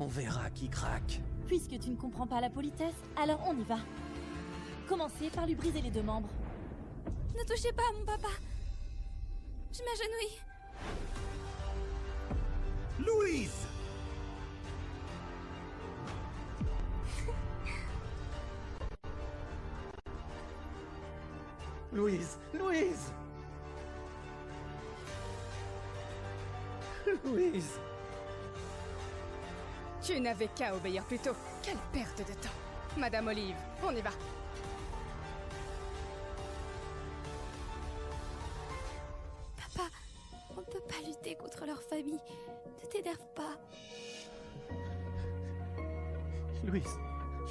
On verra qui craque. Puisque tu ne comprends pas la politesse, alors on y va. Commencez par lui briser les 2 membres. Ne touchez pas à mon papa. Je m'agenouille. Louise! Louise! Louise! Louise! Tu n'avais qu'à obéir plus tôt. Quelle perte de temps. Madame Olive, on y va. Papa, on ne peut pas lutter contre leur famille. Ne t'énerve pas. Louise,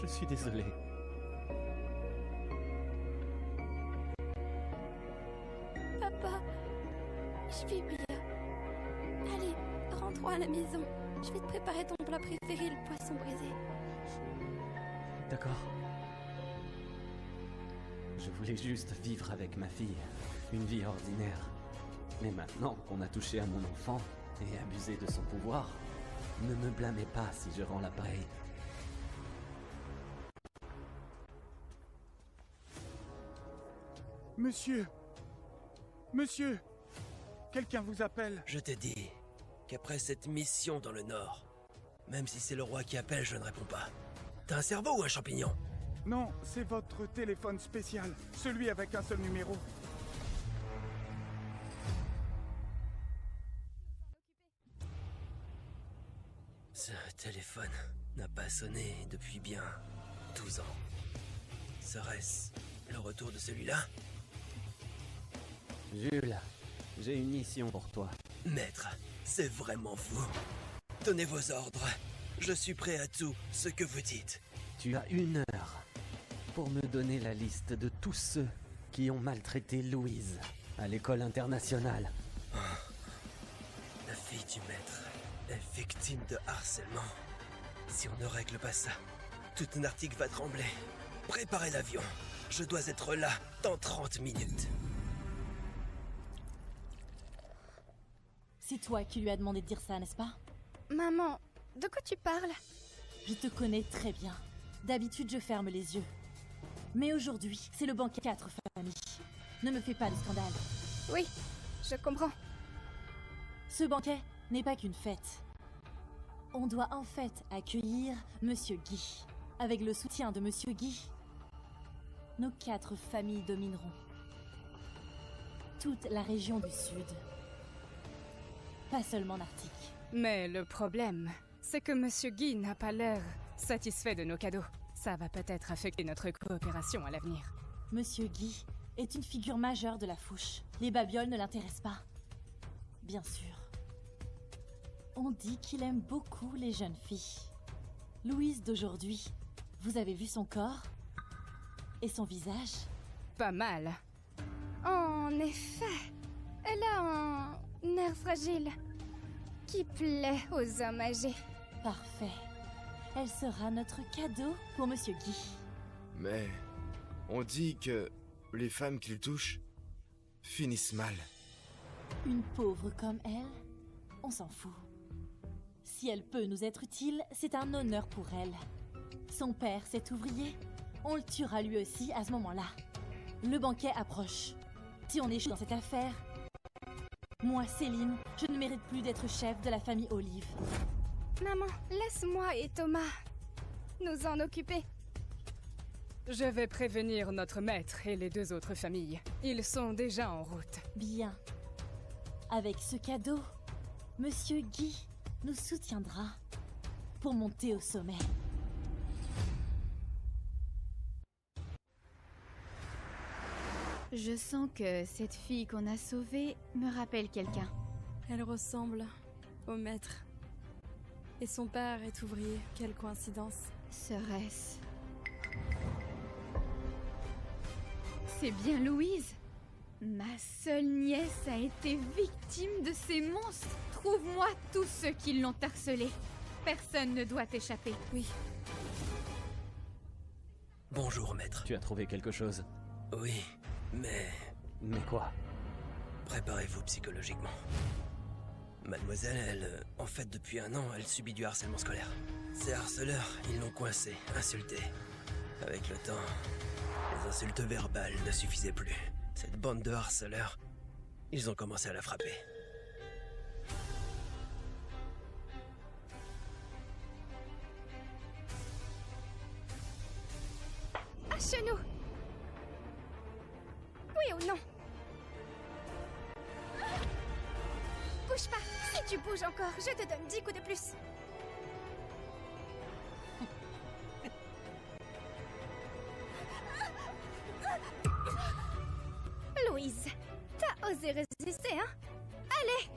je suis désolé. Papa, je vais bien. Allez, rentrons à la maison. Je vais te préparer ton plat préféré, le poisson brisé. D'accord. Je voulais juste vivre avec ma fille, une vie ordinaire. Mais maintenant qu'on a touché à mon enfant et abusé de son pouvoir, ne me blâmez pas si je rends l'appareil. Monsieur! Monsieur! Quelqu'un vous appelle. Je t'ai dit qu'après cette mission dans le Nord, même si c'est le roi qui appelle, je ne réponds pas. T'as un cerveau ou un champignon? Non, c'est votre téléphone spécial, celui avec un seul numéro. Ce téléphone n'a pas sonné depuis bien 12 ans. Serait-ce le retour de celui-là? Jules, j'ai une mission pour toi. Maître, c'est vraiment vous. Donnez vos ordres. Je suis prêt à tout ce que vous dites. Tu as 1 heure pour me donner la liste de tous ceux qui ont maltraité Louise à l'école internationale. La fille du maître est victime de harcèlement. Si on ne règle pas ça, toute Nartique va trembler. Préparez l'avion. Je dois être là dans 30 minutes. C'est toi qui lui as demandé de dire ça, n'est-ce pas? Maman, de quoi tu parles? Je te connais très bien. D'habitude, je ferme les yeux. Mais aujourd'hui, c'est le banquet 4 familles. Ne me fais pas de scandale. Oui, je comprends. Ce banquet n'est pas qu'une fête. On doit en fait accueillir Monsieur Guy. Avec le soutien de Monsieur Guy, nos 4 familles domineront toute la région du Sud. Pas seulement Nartique. Mais le problème, c'est que Monsieur Guy n'a pas l'air satisfait de nos cadeaux. Ça va peut-être affecter notre coopération à l'avenir. Monsieur Guy est une figure majeure de la Fouche. Les babioles ne l'intéressent pas. Bien sûr. On dit qu'il aime beaucoup les jeunes filles. Louise d'aujourd'hui, vous avez vu son corps? Et son visage? Pas mal. En effet, elle a un air fragile qui plaît aux hommes âgés. Parfait. Elle sera notre cadeau pour Monsieur Guy. Mais on dit que les femmes qu'il touche finissent mal. Une pauvre comme elle, on s'en fout. Si elle peut nous être utile, c'est un honneur pour elle. Son père, cet ouvrier, on le tuera lui aussi à ce moment-là. Le banquet approche. Si on échoue dans cette affaire, moi, Céline, je ne mérite plus d'être chef de la famille Olive. Maman, laisse-moi et Thomas nous en occuper. Je vais prévenir notre maître et les 2 autres familles. Ils sont déjà en route. Bien. Avec ce cadeau, Monsieur Guy nous soutiendra pour monter au sommet. Je sens que cette fille qu'on a sauvée me rappelle quelqu'un. Elle ressemble au maître. Et son père est ouvrier. Quelle coïncidence. Serait-ce... C'est bien Louise. Ma seule nièce a été victime de ces monstres. Trouve-moi tous ceux qui l'ont harcelée. Personne ne doit échapper. Oui. Bonjour, maître. Tu as trouvé quelque chose? Oui, mais Mais quoi? préparez-vous psychologiquement. Mademoiselle, elle, en fait, depuis 1 an, elle subit du harcèlement scolaire. Ces harceleurs, ils l'ont coincé, insulté. Avec le temps, les insultes verbales ne suffisaient plus. Cette bande de harceleurs, ils ont commencé à la frapper. À genoux! Oui ou non? Bouge pas! Si tu bouges encore, je te donne 10 coups de plus! Louise, t'as osé résister, hein? Allez!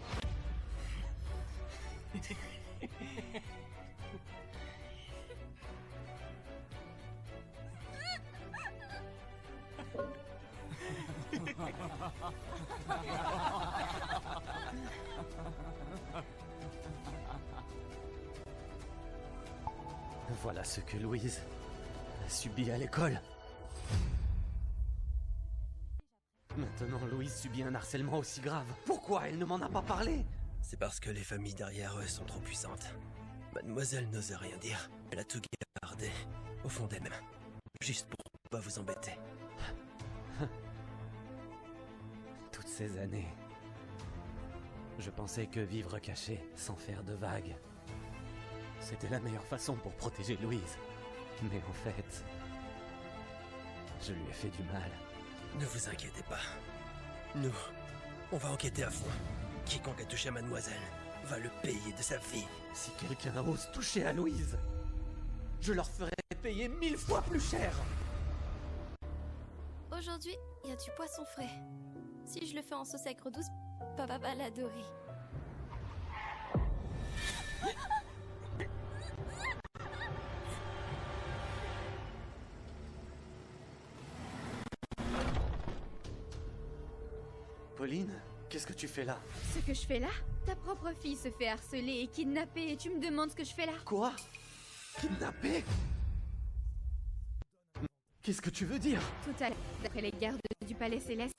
Voilà ce que Louise a subi à l'école. Maintenant, Louise subit un harcèlement aussi grave. Pourquoi elle ne m'en a pas parlé? C'est parce que les familles derrière eux sont trop puissantes. Mademoiselle n'osait rien dire. Elle a tout gardé au fond d'elle-même. Juste pour pas vous embêter. Toutes ces années, je pensais que vivre caché, sans faire de vagues, c'était la meilleure façon pour protéger Louise. Mais en fait, je lui ai fait du mal. Ne vous inquiétez pas. Nous, on va enquêter à fond. Quiconque a touché à Mademoiselle va le payer de sa vie. Si quelqu'un ose toucher à Louise, je leur ferai payer 1000 fois plus cher. Aujourd'hui, il y a du poisson frais. Si je le fais en sauce aigre douce, papa va l'adorer. Pauline, qu'est-ce que tu fais là? Ce que je fais là? Ta propre fille se fait harceler et kidnapper et tu me demandes ce que je fais là? Quoi? Kidnappé? Qu'est-ce que tu veux dire? Tout à l'heure, d'après les gardes du Palais Céleste,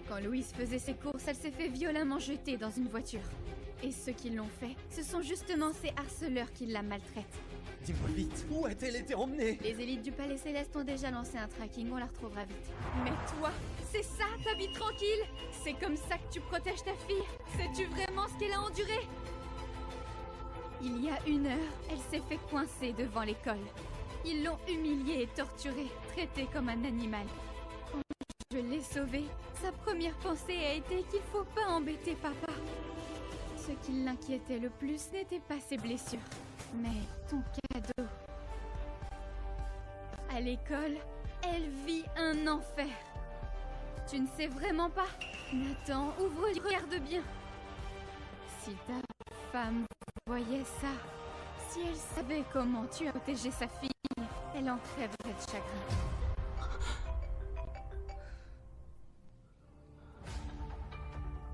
quand Louise faisait ses courses, elle s'est fait violemment jeter dans une voiture. Et ceux qui l'ont fait, ce sont justement ces harceleurs qui la maltraitent. Dis-moi vite, où a-t-elle été emmenée? Les élites du Palais Céleste ont déjà lancé un tracking, on la retrouvera vite. Mais toi, c'est ça ta vie tranquille? C'est comme ça que tu protèges ta fille? Sais-tu vraiment ce qu'elle a enduré? Il y a 1 heure, elle s'est fait coincer devant l'école. Ils l'ont humiliée et torturée, traitée comme un animal. Quand je l'ai sauvée, sa première pensée a été qu'il faut pas embêter papa. Ce qui l'inquiétait le plus n'était pas ses blessures, mais ton cadeau. À l'école, elle vit un enfer. Tu ne sais vraiment pas? Nathan, ouvre les regarde bien. Si ta femme voyait ça, si elle savait comment tu as protégé sa fille, elle en crèverait de chagrin.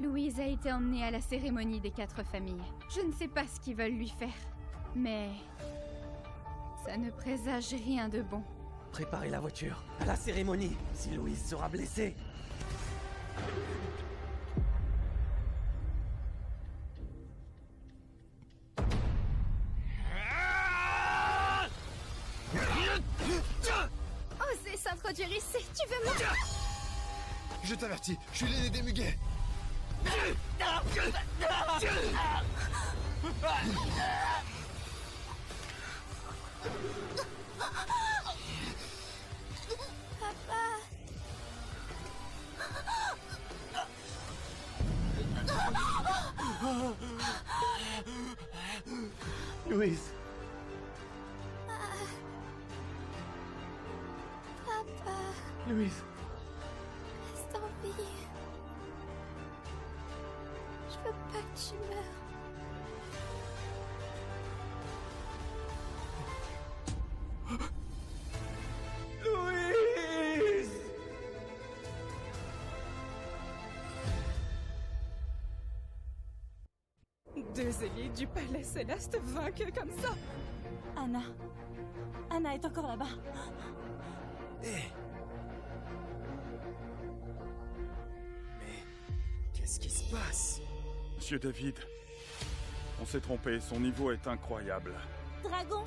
Louise a été emmenée à la cérémonie des 4 familles. Je ne sais pas ce qu'ils veulent lui faire, mais ça ne présage rien de bon. Préparez la voiture à la cérémonie, si Louise sera blessée. Osez s'introduire ici, tu veux mourir? Je t'avertis, je suis l'aîné des muguets. Louise. Papa, Louise. reste en vie. Je veux pas que tu meurs. Louise. Deux élites du Palais Céleste vainqueux comme ça. Anna. Anna est encore là-bas. Hé! Mais qu'est-ce qui se passe? Monsieur David, on s'est trompé, son niveau est incroyable. Dragon,